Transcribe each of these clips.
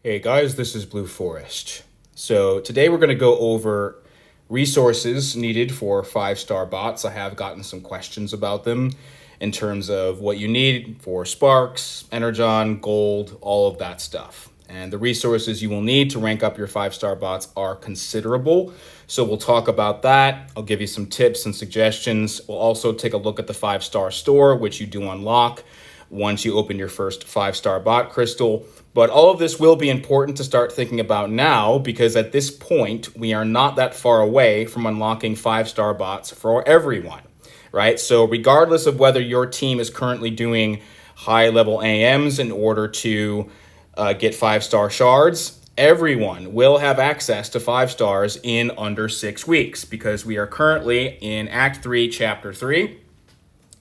Hey guys, this is Blue Forest. So today we're going to go over resources needed for 5-star bots. I have gotten some questions about them in terms of what you need for sparks, energon, gold, all of that stuff. And the resources you will need to rank up your 5-star bots are considerable. So we'll talk about that. I'll give you some tips and suggestions. We'll also take a look at the 5-star store, which you do unlock once you open your first 5-star bot crystal. But all of this will be important to start thinking about now, because at this point, we are not that far away from unlocking 5-star bots for everyone, right? So regardless of whether your team is currently doing high-level AMs in order to get 5-star shards, everyone will have access to 5 stars in under 6 weeks, because we are currently in Act 3, Chapter 3,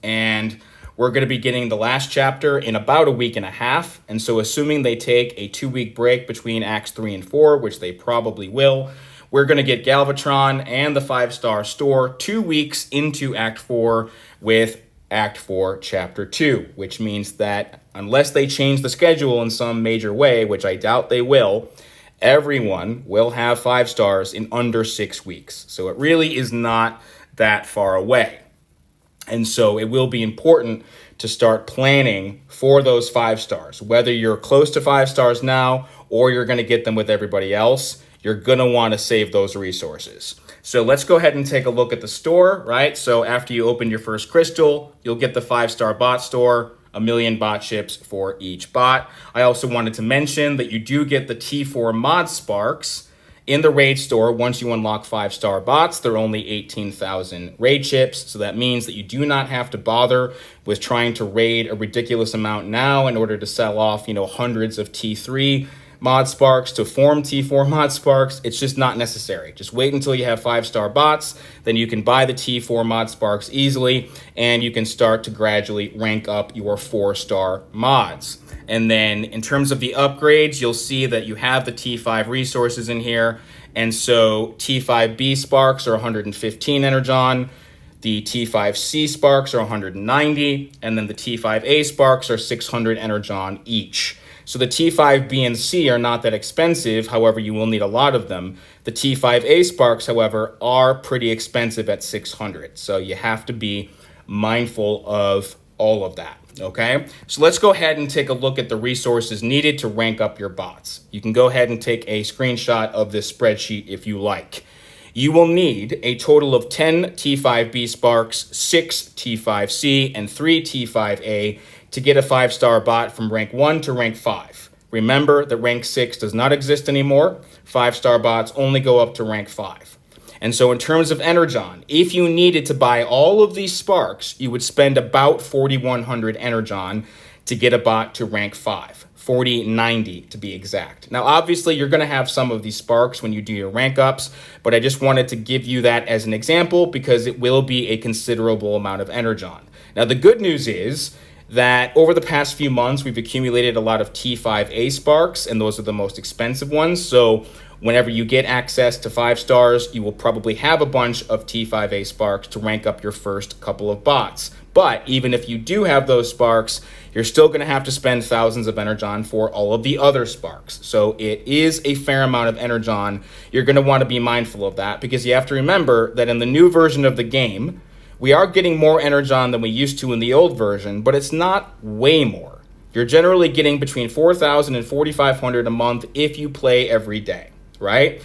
and we're going to be getting the last chapter in about a week and a half. And so assuming they take a 2-week break between Acts 3 and 4, which they probably will, we're going to get Galvatron and the 5-star store 2 weeks into Act 4 with Act 4, Chapter 2, which means that unless they change the schedule in some major way, which I doubt they will, everyone will have 5 stars in under 6 weeks. So it really is not that far away. And so it will be important to start planning for those 5 stars. Whether you're close to 5 stars now or you're going to get them with everybody else, you're going to want to save those resources. So let's go ahead and take a look at the store, right? So after you open your first crystal, you'll get the 5-star bot store, 1,000,000 bot chips for each bot. I also wanted to mention that you do get the T4 mod sparks in the raid store. Once you unlock 5-star bots, they're only 18,000 raid chips. So that means that you do not have to bother with trying to raid a ridiculous amount now in order to sell off, hundreds of T3 mod sparks to form T4 mod sparks. It's just not necessary. Just wait until you have 5-star bots. Then you can buy the T4 mod sparks easily, and you can start to gradually rank up your 4-star mods. And then in terms of the upgrades, you'll see that you have the T5 resources in here. And so T5B sparks are 115 energon. The T5C sparks are 190. And then the T5A sparks are 600 energon each. So the T5B and C are not that expensive. However, you will need a lot of them. The T5A sparks, however, are pretty expensive at 600. So you have to be mindful of all of that. Okay, so let's go ahead and take a look at the resources needed to rank up your bots. You can go ahead and take a screenshot of this spreadsheet if you like. You will need a total of 10 T5B sparks, 6 T5C, and 3 T5A to get a 5-star bot from rank 1 to rank 5. Remember that rank 6 does not exist anymore. 5-star bots only go up to rank 5. And so in terms of energon, if you needed to buy all of these sparks, you would spend about 4,100 energon to get a bot to rank 5, 4,090 to be exact. Now, obviously, you're going to have some of these sparks when you do your rank ups, but I just wanted to give you that as an example because it will be a considerable amount of energon. Now, the good news is that over the past few months, we've accumulated a lot of T5A sparks, and those are the most expensive ones. So whenever you get access to 5 stars, you will probably have a bunch of T5A sparks to rank up your first couple of bots. But even if you do have those sparks, you're still going to have to spend thousands of energon for all of the other sparks. So it is a fair amount of energon. You're going to want to be mindful of that, because you have to remember that in the new version of the game, we are getting more energon than we used to in the old version, but it's not way more. You're generally getting between 4,000 and 4,500 a month if you play every day, right?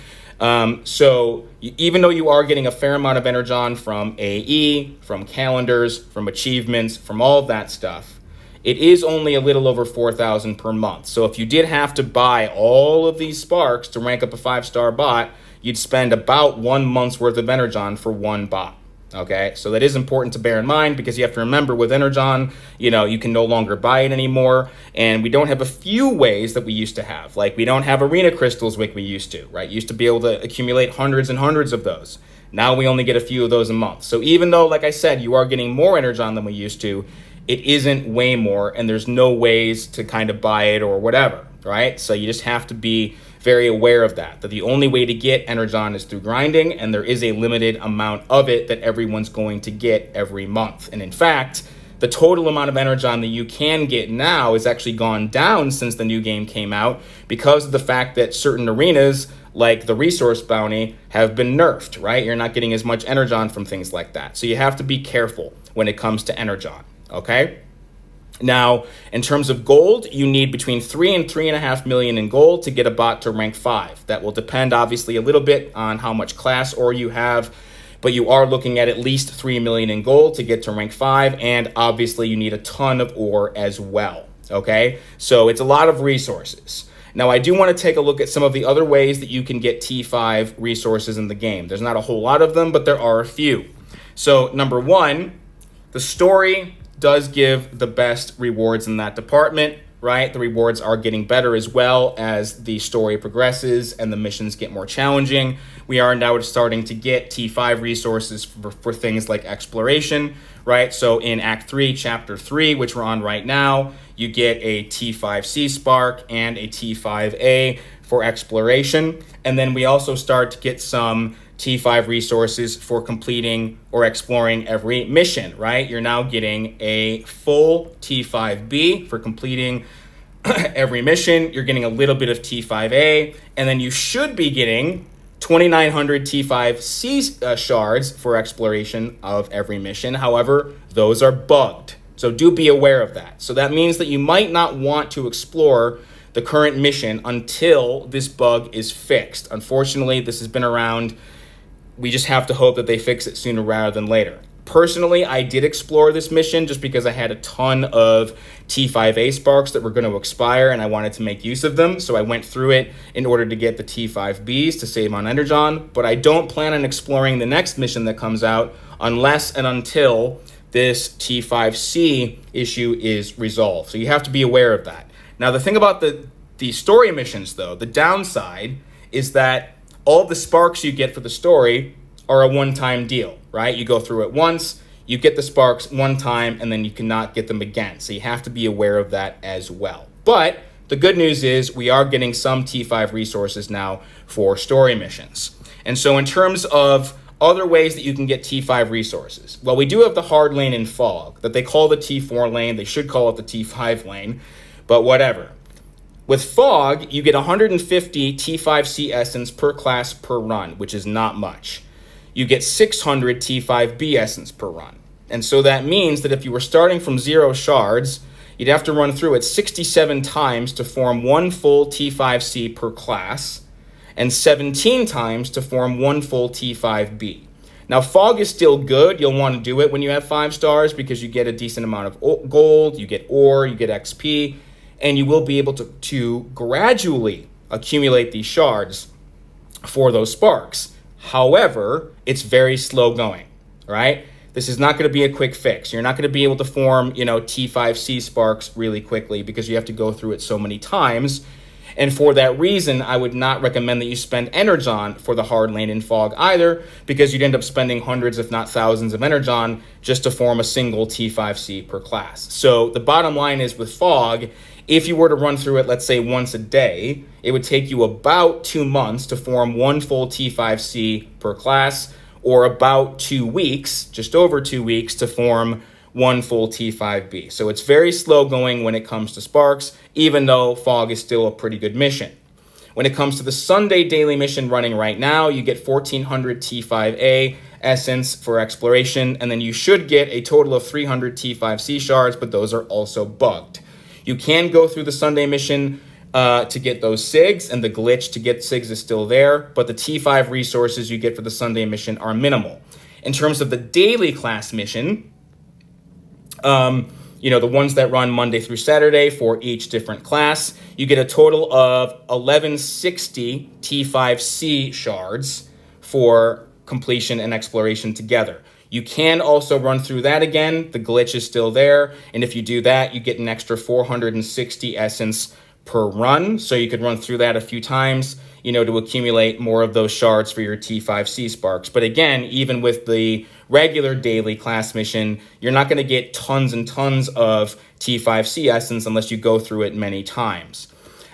So even though you are getting a fair amount of energon from AE, from calendars, from achievements, from all of that stuff, it is only a little over 4,000 per month. So if you did have to buy all of these sparks to rank up a 5-star bot, you'd spend about 1 month's worth of energon for one bot. Okay, so that is important to bear in mind, because you have to remember with energon, you can no longer buy it anymore, and we don't have a few ways that we used to have. Like, we don't have arena crystals like we used to, right? You used to be able to accumulate hundreds and hundreds of those. Now we only get a few of those a month. So even though, like I said, you are getting more energon than we used to, it isn't way more, and there's no ways to kind of buy it or whatever, right? So you just have to be very aware of that the only way to get energon is through grinding, and there is a limited amount of it that everyone's going to get every month. And in fact, the total amount of energon that you can get now has actually gone down since the new game came out because of the fact that certain arenas, like the resource bounty, have been nerfed, right? You're not getting as much energon from things like that. So you have to be careful when it comes to energon, okay? Now, in terms of gold, you need between 3 and 3.5 million in gold to get a bot to rank 5. That will depend, obviously, a little bit on how much class ore you have, but you are looking at least 3 million in gold to get to rank 5, and obviously you need a ton of ore as well, okay? So it's a lot of resources. Now, I do want to take a look at some of the other ways that you can get T5 resources in the game. There's not a whole lot of them, but there are a few. So, number one, the story does give the best rewards in that department, right? The rewards are getting better as well as the story progresses and the missions get more challenging. We are now starting to get T5 resources for things like exploration, right? So in Act 3, Chapter 3, which we're on right now, you get a T5C spark and a T5A for exploration. And then we also start to get some T5 resources for completing or exploring every mission, right? You're now getting a full T5B for completing every mission. You're getting a little bit of T5A, and then you should be getting 2,900 T5C shards for exploration of every mission. However, those are bugged. So do be aware of that. So that means that you might not want to explore the current mission until this bug is fixed. Unfortunately, this has been around. We just have to hope that they fix it sooner rather than later. Personally, I did explore this mission just because I had a ton of T5A sparks that were going to expire and I wanted to make use of them. So I went through it in order to get the T5Bs to save on energon. But I don't plan on exploring the next mission that comes out unless and until this T5C issue is resolved. So you have to be aware of that. Now, the thing about the story missions, though, the downside is that all the sparks you get for the story are a one-time deal, right? You go through it once, you get the sparks one time, and then you cannot get them again. So you have to be aware of that as well. But the good news is we are getting some T5 resources now for story missions. And so in terms of other ways that you can get T5 resources, well, we do have the hard lane in Fog that they call the T4 lane. They should call it the T5 lane, but whatever. With Fog, you get 150 T5C essence per class per run, which is not much. You get 600 T5B essence per run. And so that means that if you were starting from 0 shards, you'd have to run through it 67 times to form one full T5C per class, and 17 times to form one full T5B. Now, Fog is still good. You'll want to do it when you have 5 stars because you get a decent amount of gold, you get ore, you get XP, and you will be able to gradually accumulate these shards for those sparks. However, it's very slow going, right? This is not going to be a quick fix. You're not going to be able to form, T5C sparks really quickly because you have to go through it so many times. And for that reason, I would not recommend that you spend energon for the hard lane in Fog either, because you'd end up spending hundreds, if not thousands of energon just to form a single T5C per class. So the bottom line is with Fog, if you were to run through it, let's say once a day, it would take you about 2 months to form one full T5C per class, or about 2 weeks, just over 2 weeks, to form one full T5B. So it's very slow going when it comes to sparks, even though Fog is still a pretty good mission. When it comes to the Sunday daily mission running right now, you get 1,400 T5A essence for exploration, and then you should get a total of 300 T5C shards, but those are also bugged. You can go through the Sunday mission to get those SIGs, and the glitch to get SIGs is still there, but the T5 resources you get for the Sunday mission are minimal. In terms of the daily class mission, the ones that run Monday through Saturday for each different class, you get a total of 1160 T5C shards for completion and exploration together. You can also run through that again. The glitch is still there. And if you do that, you get an extra 460 essence per run. So you could run through that a few times, to accumulate more of those shards for your T5C sparks. But again, even with the regular daily class mission, you're not going to get tons and tons of T5C essence unless you go through it many times.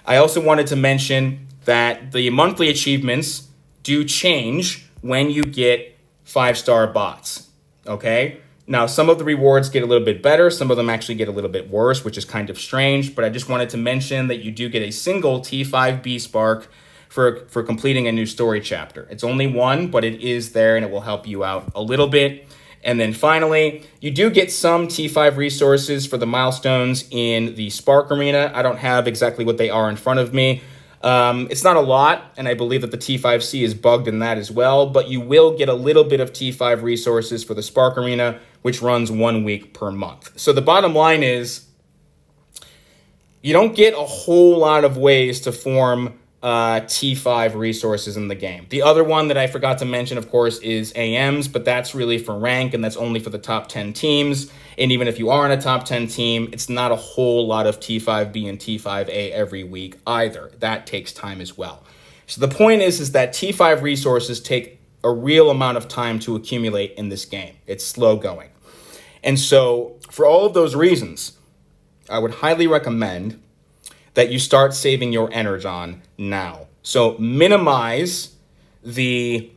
I also wanted to mention that the monthly achievements do change when you get 5-star bots, okay? Now, some of the rewards get a little bit better. Some of them actually get a little bit worse, which is kind of strange. But I just wanted to mention that you do get a single T5B spark for completing a new story chapter. It's only one, but it is there and it will help you out a little bit. And then finally, you do get some T5 resources for the milestones in the Spark Arena. I don't have exactly what they are in front of me. It's not a lot, and I believe that the T5C is bugged in that as well, but you will get a little bit of T5 resources for the Spark Arena, which runs 1 week per month. So the bottom line is, you don't get a whole lot of ways to form T5 resources in the game. The other one that I forgot to mention, of course, is AMs, but that's really for rank, and that's only for the top 10 teams. And even if you are on a top 10 team, it's not a whole lot of T5B and T5A every week either. That takes time as well. So the point is that T5 resources take a real amount of time to accumulate in this game. It's slow going. And so for all of those reasons, I would highly recommend that you start saving your energon now. So minimize the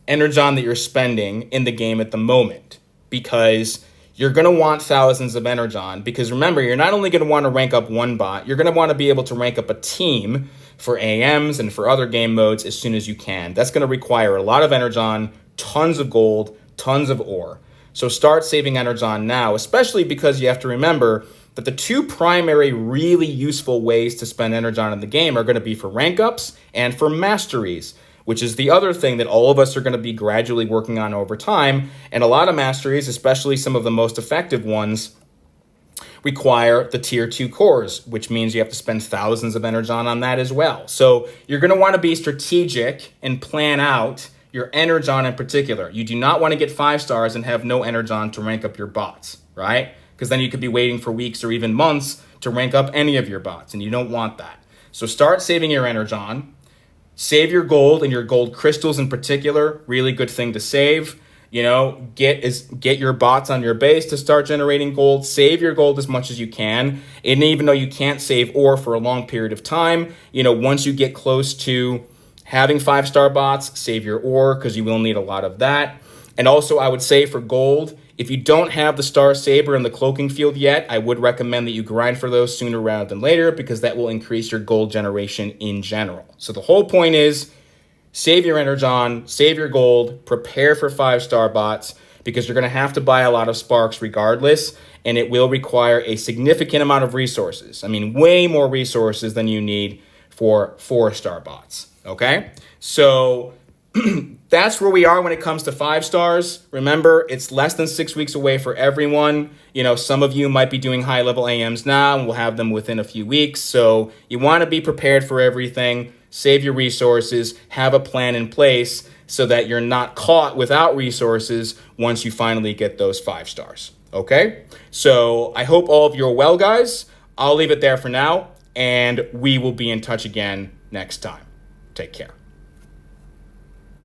energon that you're spending in the game at the moment, because you're going to want thousands of energon. Because remember, you're not only going to want to rank up one bot, you're going to want to be able to rank up a team for AMs and for other game modes as soon as you can. That's going to require a lot of energon, tons of gold, tons of ore. So start saving energon now, especially because you have to remember that the two primary really useful ways to spend energon in the game are going to be for rank ups and for masteries, which is the other thing that all of us are going to be gradually working on over time. And a lot of masteries, especially some of the most effective ones, require the tier 2 cores, which means you have to spend thousands of energon on that as well. So you're going to want to be strategic and plan out your energon in particular. You do not want to get 5 stars and have no energon to rank up your bots, right? Because then you could be waiting for weeks or even months to rank up any of your bots, and you don't want that. So start saving your energon. Save your gold and your gold crystals in particular. Really good thing to save. You know, get your bots on your base to start generating gold. Save your gold as much as you can. And even though you can't save ore for a long period of time, you know, once you get close to having 5-star bots, save your ore, because you will need a lot of that. And also, I would say for gold, if you don't have the Star Saber and the Cloaking Field yet, I would recommend that you grind for those sooner rather than later, because that will increase your gold generation in general. So the whole point is, save your energon, save your gold, prepare for 5-star bots, because you're going to have to buy a lot of sparks regardless, and it will require a significant amount of resources. I mean, way more resources than you need for 4-star bots, okay? So that's where we are when it comes to 5 stars. Remember, it's less than 6 weeks away for everyone. You know, some of you might be doing high-level AMs now, and we'll have them within a few weeks. So you want to be prepared for everything. Save your resources. Have a plan in place so that you're not caught without resources once you finally get those 5 stars. Okay? So I hope all of you are well, guys. I'll leave it there for now, and we will be in touch again next time. Take care.